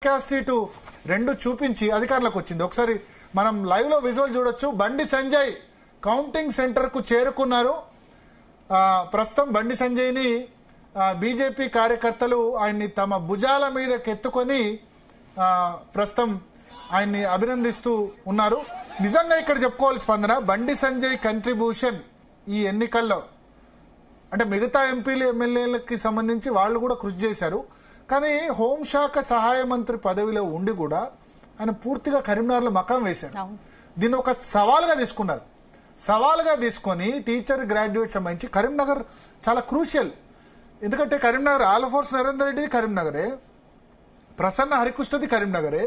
క్యాస్టిటు రెండు చూపించి అధికారులకు వచ్చింది. ఒకసారి మనం లైవ్ లో విజువల్ చూడొచ్చు. బండి సంజయ్ కౌంటింగ్ సెంటర్ కు చేరుకున్నారు. ప్రస్తుతం బండి సంజయ్ ని బీజేపీ కార్యకర్తలు ఆయన్ని తమ భుజాల మీద కెత్తుకొని ప్రస్తుతం ఆయన్ని అభినందిస్తూ ఉన్నారు. నిజంగా ఇక్కడ చెప్పుకోవాలి స్పందన, బండి సంజయ్ కంట్రిబ్యూషన్ ఈ ఎన్నికల్లో అంటే మిగతా ఎంపీలు ఎమ్మెల్యేలకి సంబంధించి వాళ్ళు కూడా కృషి చేశారు. కానీ హోంశాఖ సహాయ మంత్రి పదవిలో ఉండి కూడా ఆయన పూర్తిగా కరీంనగర్లో మకాం వేశారు. దీన్ని ఒక సవాల్గా తీసుకున్నారు. సవాల్గా తీసుకొని టీచర్ గ్రాడ్యుయేట్ సంబంధించి కరీంనగర్ చాలా క్రూషియల్. ఎందుకంటే కరీంనగర్ ఆలఫోర్స్ నరేందర్ రెడ్డి కరీంనగరే, ప్రసన్న హరికృష్ణది కరీంనగరే.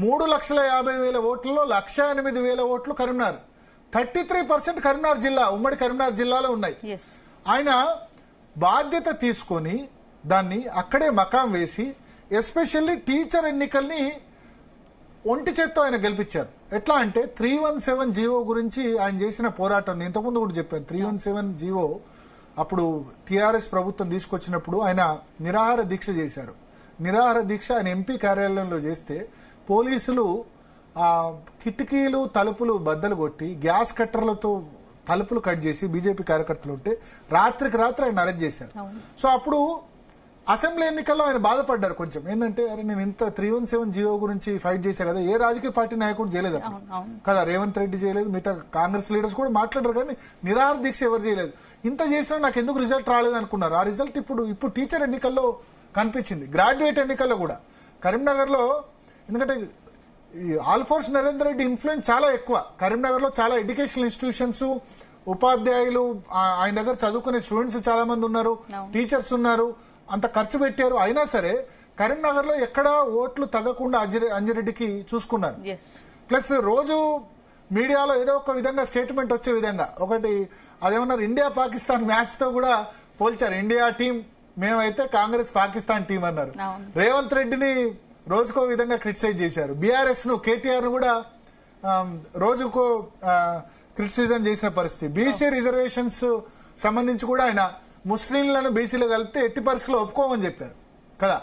3,50,000 ఓట్లలో 1,08,000 ఓట్లు కరీంనగర్. 33% కరీంనగర్ జిల్లా, ఉమ్మడి కరీంనగర్ జిల్లాలో ఉన్నాయి. ఆయన బాధ్యత తీసుకొని దాన్ని అక్కడే మకాం వేసి ఎస్పెషల్లీ టీచర్ ఎన్నికల్ని ఒంటి చేత్తో ఆయన గెలిపించారు. ఎట్లా అంటే 317 జీవో గురించి ఆయన చేసిన పోరాటం ఇంతకుముందు కూడా చెప్పాను. 317 జీవో అప్పుడు టీఆర్ఎస్ ప్రభుత్వం తీసుకొచ్చినప్పుడు ఆయన నిరాహార దీక్ష చేశారు. నిరాహార దీక్ష ఆయన ఎంపీ కార్యాలయంలో చేస్తే పోలీసులు కిటికీలు తలుపులు బద్దలు కొట్టి గ్యాస్ కట్టర్లతో తలుపులు కట్ చేసి బీజేపీ కార్యకర్తలు ఉంటే రాత్రికి రాత్రి ఆయన అరెస్ట్ చేశారు. సో అప్పుడు అసెంబ్లీ ఎన్నికల్లో ఆయన బాధపడ్డారు కొంచెం. ఏంటంటే అరే నేను ఇంత 317 జీవో గురించి ఫైట్ చేశా కదా, ఏ రాజకీయ పార్టీ నాయకుడు చేయలేదు కదా, రేవంత్ రెడ్డి చేయలేదు, మిగతా కాంగ్రెస్ లీడర్స్ కూడా మాట్లాడారు, కానీ నిరాహార దీక్ష ఎవరు చేయలేదు. ఇంత చేసినా నాకు ఎందుకు రిజల్ట్ రాలేదు అనుకున్నారు. ఆ రిజల్ట్ ఇప్పుడు టీచర్ ఎన్నికల్లో కనిపించింది. గ్రాడ్యుయేట్ ఎన్నికల్లో కూడా కరీంనగర్ లో, ఎందుకంటే ఆల్ఫోర్స్ నరేందర్ రెడ్డి ఇన్ఫ్లుయెన్స్ చాలా ఎక్కువ. కరీంనగర్ లో చాలా ఎడ్యుకేషనల్ ఇన్స్టిట్యూషన్స్, ఉపాధ్యాయులు, ఆయన దగ్గర చదువుకునే స్టూడెంట్స్ చాలా మంది ఉన్నారు, టీచర్స్ ఉన్నారు, అంత ఖర్చు పెట్టారు. అయినా సరే కరీంనగర్ లో ఎక్కడా ఓట్లు తగ్గకుండా అంజిరెడ్డికి చూసుకున్నారు. ప్లస్ రోజు మీడియాలో ఏదో ఒక విధంగా స్టేట్మెంట్ వచ్చే విధంగా ఒకటి అదేమన్నారు, ఇండియా పాకిస్తాన్ మ్యాచ్ తో కూడా పోల్చారు. ఇండియా టీం మేమైతే కాంగ్రెస్ పాకిస్తాన్ టీం అన్నారు. రేవంత్ రెడ్డిని రోజుకో విధంగా క్రిటిసైజ్ చేశారు. బీఆర్ఎస్ ను, కేటీఆర్ ను కూడా రోజుకో క్రిటిసిజం చేసిన పరిస్థితి. బీసీ రిజర్వేషన్స్ సంబంధించి కూడా ఆయన ముస్లింలను బీసీలో కలిపితే ఎట్టి పరిస్థితుల్లో ఒప్పుకోమని చెప్పారు కదా.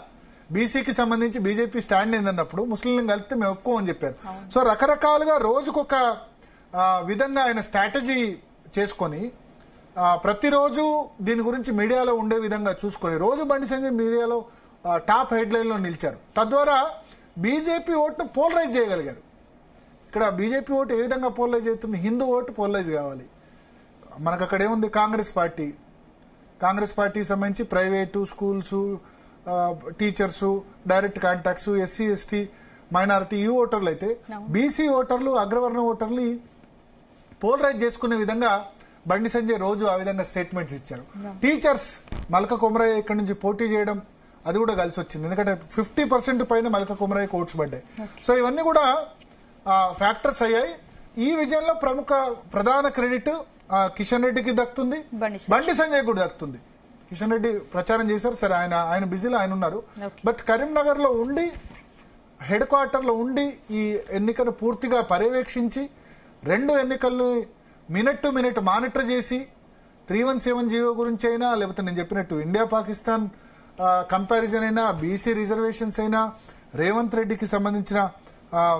బీసీకి సంబంధించి బీజేపీ స్టాండ్ ఏందన్నప్పుడు ముస్లింలను కలిపితే మేము ఒప్పుకోమని చెప్పారు. సో రకరకాలుగా రోజుకొక విధంగా ఆయన స్ట్రాటజీ చేసుకొని ప్రతిరోజు దీని గురించి మీడియాలో ఉండే విధంగా చూసుకొని రోజు బండి సంజయ్ మీడియాలో టాప్ హెడ్లైన్ లో నిలిచారు. తద్వారా బీజేపీ ఓటును పోలరైజ్ చేయగలిగారు. ఇక్కడ బీజేపీ ఓటు ఏ విధంగా పోలరైజ్ అవుతుంది? హిందూ ఓటు పోలరైజ్ కావాలి. మనకు అక్కడ ఏముంది? కాంగ్రెస్ పార్టీ సంబంధించి private schools, teachers, direct contacts, SC ST minority ఈ ఓటర్లు అయితే బీసీ ఓటర్లు, అగ్రవర్ణ ఓటర్లు పోలరైజ్ చేసుకునే విధంగా బండి సంజయ్ రోజు ఆ విధంగా స్టేట్మెంట్స్ ఇచ్చారు. టీచర్స్ మల్క కొమరయ్య ఇక్కడ నుంచి పోటీ చేయడం అది కూడా కలిసి వచ్చింది. ఎందుకంటే 50% పైన మల్క కొమరయ్యకు ఓట్స్ పడ్డాయి. సో ఇవన్నీ కూడా ఫ్యాక్టర్స్ అయ్యాయి. ఈ విజయంలో ప్రధాన క్రెడిట్ కిషన్ రెడ్డికి దక్కుతుంది, బండి సంజయ్ కూడా దక్కుతుంది. కిషన్ రెడ్డి ప్రచారం చేశారు, సరే ఆయన బిజీలో ఆయన ఉన్నారు. బట్ కరీంనగర్ లో ఉండి, హెడ్ క్వార్టర్ లో ఉండి ఈ ఎన్నికను పూర్తిగా పర్యవేక్షించి 2 ఎన్నికల్ని మినిట్ టు మినిట్ మానిటర్ చేసి 317 జీవో గురించి అయినా, లేకపోతే నేను చెప్పినట్టు ఇండియా పాకిస్తాన్ కంపారిజన్ అయినా, బీసీ రిజర్వేషన్స్ అయినా, రేవంత్ రెడ్డికి సంబంధించిన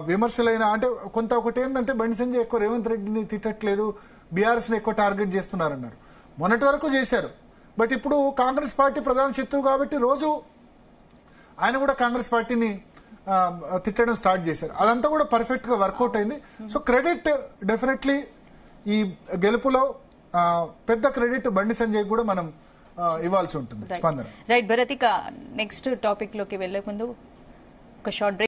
విమర్శలైనా, అంటే కొంత ఒకటి ఏంటంటే బండి సంజయ్ ఎక్కువ రేవంత్ రెడ్డిని తిట్టట్లేదు, బీఆర్ఎస్ ని ఎక్కువ టార్గెట్ చేస్తున్నారన్నారు. మొన్నటి వరకు చేశారు. బట్ ఇప్పుడు కాంగ్రెస్ పార్టీ ప్రధాన శత్రువు కాబట్టి రోజు ఆయన కూడా కాంగ్రెస్ పార్టీని తిట్టడం స్టార్ట్ చేశారు. అదంతా కూడా పర్ఫెక్ట్ గా వర్కౌట్ అయింది. సో క్రెడిట్ డెఫినెట్లీ ఈ గెలుపులో పెద్ద క్రెడిట్ బండి సంజయ్ కూడా మనం ఇవ్వాల్సి ఉంటుంది. స్పందన. రైట్ భరత్, ఇక నెక్స్ట్ టాపిక్ లోకి వెళ్లే ముందు ఒక షార్ట్ బ్రేక్.